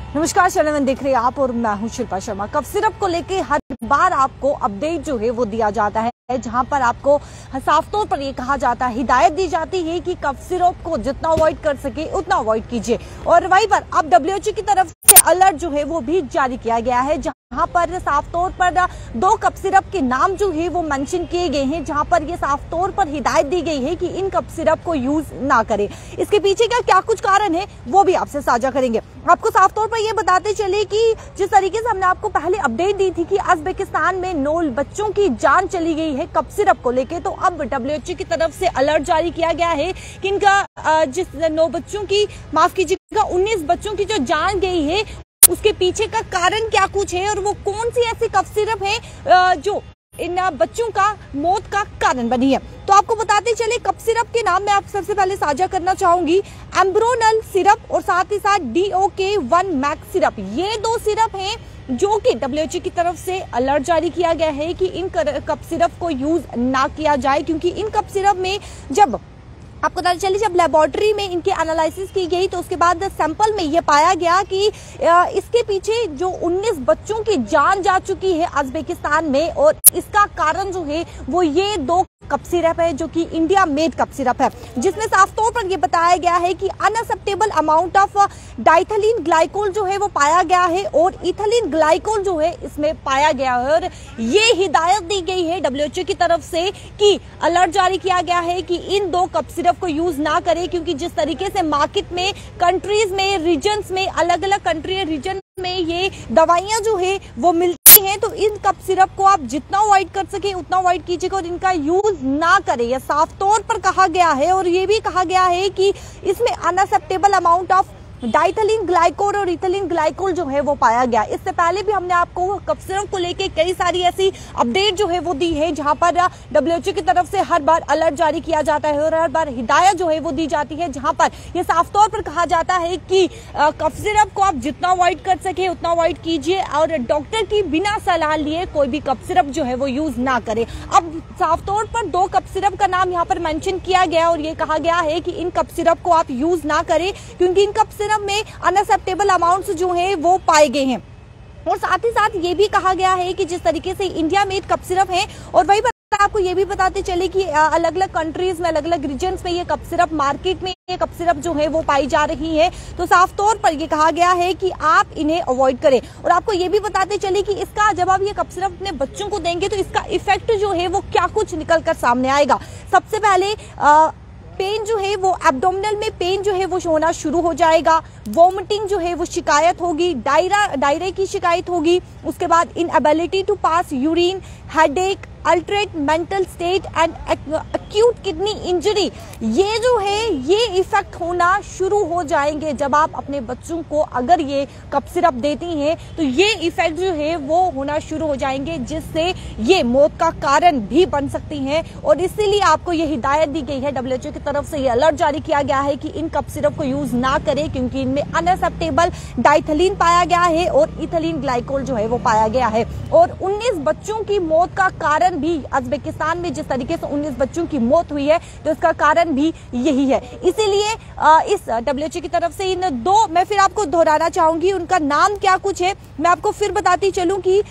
नमस्कार, चैनल देख रहे हैं आप और मैं हूं शिल्पा शर्मा। कफ सिरप को लेके हर बार आपको अपडेट जो है वो दिया जाता है, जहां पर आपको साफ तौर पर ये कहा जाता है, हिदायत दी जाती है कि कफ सिरप को जितना अवॉइड कर सके उतना अवॉइड कीजिए। और वहीं पर अब WHO की तरफ से अलर्ट जो है वो भी जारी किया गया है, जहां पर साफ तौर पर 2 कफ सिरप के नाम जो है वो मेंशन किए गए हैं, जहां पर ये साफ तौर पर हिदायत दी गई है कि इन कफ सिरप को यूज ना करें। इसके पीछे का क्या कुछ कारण है वो भी आपसे साझा करेंगे। आपको साफ तौर पर ये बताते चले कि जिस तरीके से हमने आपको पहले अपडेट दी थी कि उज़्बेकिस्तान में 9 बच्चों की जान चली गई है कफ सिरप को लेके, तो अब WHO की तरफ से अलर्ट जारी किया गया है कि इनका जिस 9 बच्चों की, माफ कीजिएगा 19 बच्चों की जो जान गई है उसके पीछे का कारण क्या कुछ है और वो कौन सी ऐसी कफ सिरप है जो इन बच्चों का मौत का कारण बनी है। तो आपको बताते चले कफ सिरप के नाम मैं आप सबसे पहले साझा करना चाहूंगी एम्ब्रोनल सिरप और साथ ही साथ DOK1 मैक्स सिरप। ये 2 सिरप हैं जो कि WHO की तरफ से अलर्ट जारी किया गया है कि इन कफ सिरप को यूज ना किया जाए, क्योंकि इन कफ सिरप में जब आपको पता चले जब लेबोरेटरी में इनके एनालिसिस की गई तो उसके बाद सैंपल में यह पाया गया कि इसके पीछे जो 19 बच्चों की जान जा चुकी है उज़्बेकिस्तान में, और इसका कारण जो है वो ये 2 कफ सिरप है जो कि इंडिया मेड कफ सिरप है, जिसमें साफ तौर पर यह बताया गया है कि unacceptable amount of diethylene glycol जो है वो पाया गया है और इथिलीन ग्लाइकोल जो है इसमें पाया गया है। और ये हिदायत दी गई है WHO की तरफ से कि अलर्ट जारी किया गया है कि इन 2 कफ सिरप को यूज ना करें, क्योंकि जिस तरीके से मार्केट में, कंट्रीज में, रीजन्स में, अलग अलग कंट्री रीजन में ये दवाइयां जो है वो मिलती हैं, तो इन कफ सिरप को आप जितना अवॉइड कर सके उतना अवॉइड कीजिएगा और इनका यूज ना करें, यह साफ तौर पर कहा गया है। और ये भी कहा गया है कि इसमें unacceptable amount of diethylene glycol और इथिलीन ग्लाइकोल जो है वो पाया गया। इससे पहले भी हमने आपको कफ सिरप को लेके कई सारी ऐसी अपडेट जो है वो दी है, जहां पर WHO की तरफ से हर बार अलर्ट जारी किया जाता है और हर बार हिदायत जो है वो दी जाती है, जहां पर ये साफ तौर पर कहा जाता है कि कफ सिरप को आप जितना अवॉइड कर सके उतना अवॉइड कीजिए और डॉक्टर की बिना सलाह लिए कोई भी कफ सिरप जो है वो यूज ना करे। अब साफ तौर पर 2 कफ सिरप का नाम यहाँ पर मेंशन किया गया और ये कहा गया है कि इन कफ सिरप को आप यूज ना करें, क्योंकि इन कफ में अनएक्सेप्टेबल अमाउंट्स जो हैं वो पाए गए हैं। और साथ ही साथ ये भी कहा गया है कि जिस तरीके से इंडिया मेड कफ सिरप है, और वही आपको ये भी बताते चले कि अलग अलग कंट्रीज में, अलग अलग रीजन्स में ये कफ सिरप, मार्केट में ये कफ सिरप जो है वो पाई जा रही है, तो साफ तौर पर ये कहा गया है कि आप इन्हें अवॉइड करें। और आपको ये भी बताते चले कि इसका जब आप ये कफ सिरप अपने बच्चों को देंगे तो इसका इफेक्ट जो है वो क्या कुछ निकल कर सामने आएगा। सबसे पहले पेन जो है वो एब्डोमिनल में पेन जो है वो होना शुरू हो जाएगा, वॉमिटिंग जो है वो शिकायत होगी, डायरिया की शिकायत होगी, उसके बाद inability to pass urine, headache, altered mental state and acute kidney injury, ये जो है ये इफेक्ट होना शुरू हो जाएंगे। जब आप अपने बच्चों को अगर ये कफ सिरप देती हैं तो ये इफेक्ट जो है वो होना शुरू हो जाएंगे, जिससे ये मौत का कारण भी बन सकती हैं। और इसीलिए आपको ये हिदायत दी गई है, WHO की तरफ से ये अलर्ट जारी किया गया है कि इन कफ सिरप को यूज ना करें, क्योंकि इनमें अनएक्सेप्टेबल डाइथिलीन पाया गया है और इथिलीन ग्लाइकोल जो है वो पाया गया है। और 19 बच्चों की मौत का कारण भी उज़्बेकिस्तान में जिस तरीके से 19 बच्चों की मौत हुई है, तो इसका कारण भी यही है। इसीलिए इस WHO की तरफ से इन 2, मैं फिर आपको दोहराना चाहूंगी उनका नाम क्या कुछ है, मैं आपको फिर बताती चलूं कि